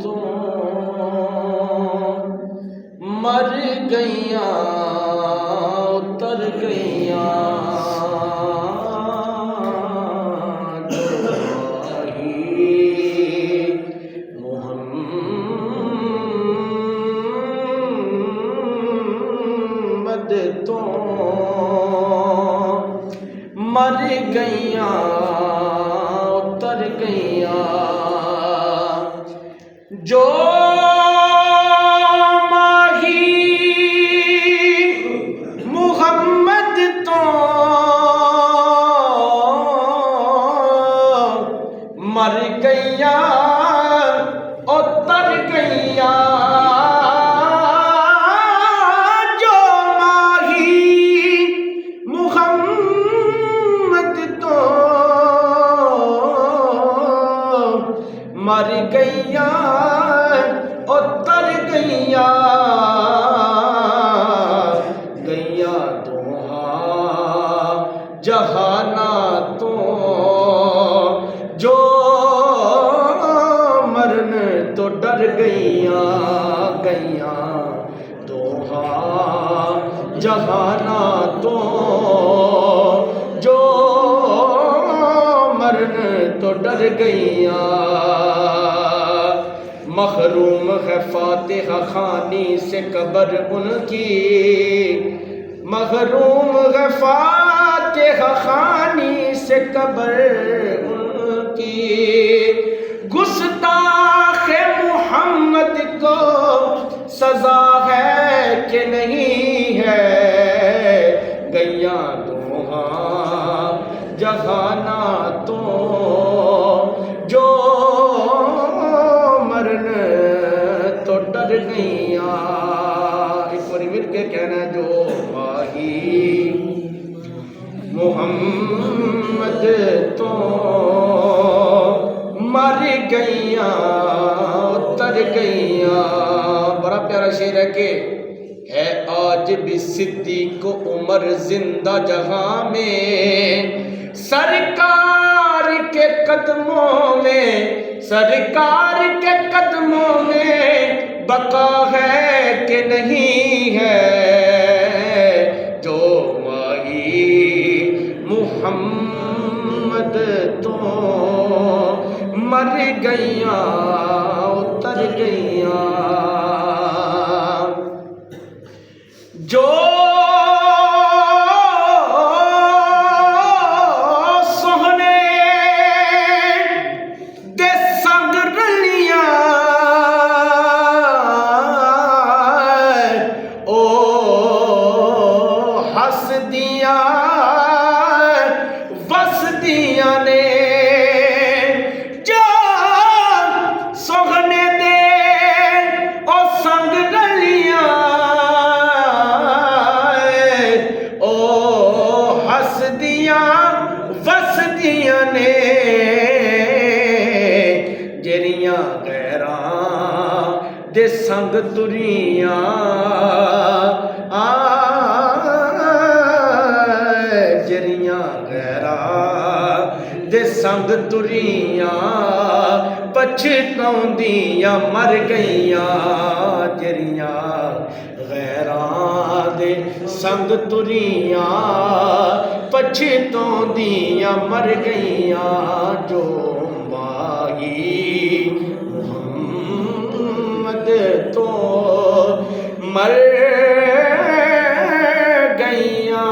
तो मर गईयां उतर गईयां मोहम्मद तो मर गईयां उतर गईयां जो माही मुहम्मद तो मर गईयां उतर गईयां जो माही मुहम्मद तो मर गईयां उतर गईयां गईयां दोहा जहाना तो जो मरन तो डर गईयां गईयां दोहा जहाना तो जो मरन तो डर गईयां मखरूम है फातिहा खानी से कब्र उनकी मखरूम है फातिहा खानी से कब्र उनकी गुस्ताखे मुहम्मद को सजा है कि नहीं है गईयां दोहा जहाना तो जो मरन तो डर गईयां एक बार मिल के कहना जो माही मुहम्मद तो मर गईयां उतर गईयां बड़ा प्यारा शेर है कि है आज भी सिद्दीक उमर जिंदा जहां में सरकार के कदमों में सरकार के कदमों में बका है कि नहीं है जो माही मुहम्मद तो मर गईयां उतर गईयां जो सोहने दे संग रलियां ओ हसदियां वसदियां ने जो सोहने दे ओ संग रलियां वसदियां ने जेरियां गैरां दे संग तुरियां जेरियां गैरां दे संग तुरियां पछताउंदियां मर गईयां जेरियां गैरां दे संग तुरियां पछताउंदियां मर गईयां जो माही मुहम्मद तो मर गईयां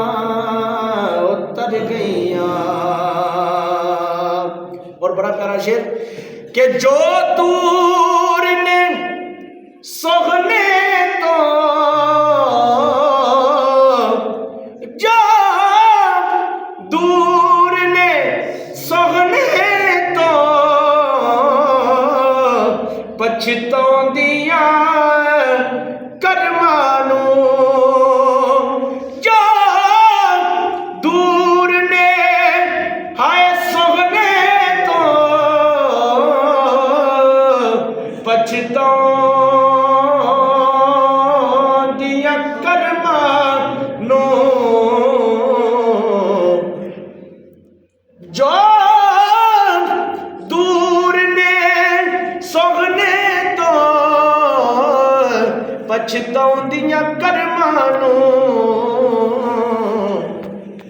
उतर गईयां और बड़ा प्यारा शेर कि जो दूर ने सोहने तो जो दूर ने सोहने तो पछताउंदियां करमानू जो दूर ने हाय सोहने तो पछताउंदियां करमानू जो दूर ने सोहने पछताउंदियां करमां नूं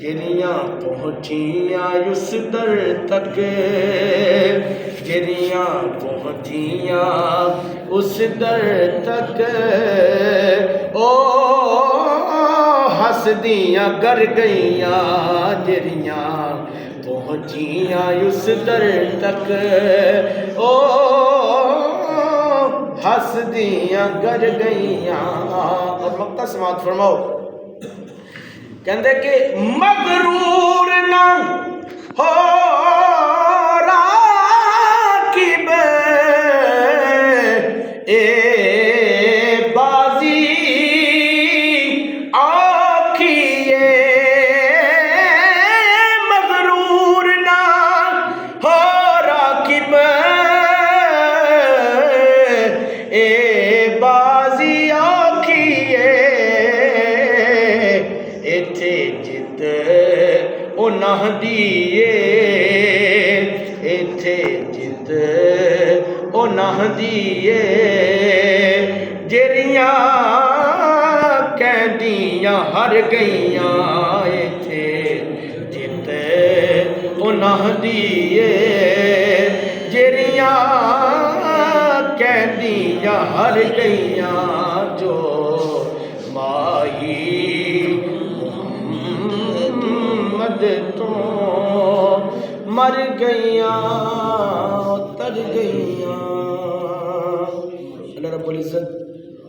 जिहड़ियां पहुंचियां उस दर तक, जिहड़ियां पहुंचियां उस दर तक, ओ हसदियां कर गईयां जिहड़ियां पहुंचियां उस दर तक, ओ हसदियां कर गईयां। और मक्का समात फरमाओ, कहते कि मगरूर ना हो राकिब ए बाजी आखिए, मगरूर ना हो राकिब ए बाजी आखिए, इथे जित उन्हां दिए, इथे जित उन्हां दिए, जेरियां कहदियां हर गईयां, इथे जित उन्हां दिए, जेरियां कहदियां हर गईयां, जो माही तो मर गईयां तर गईयां। अल्लाह रब्बुल इज्जत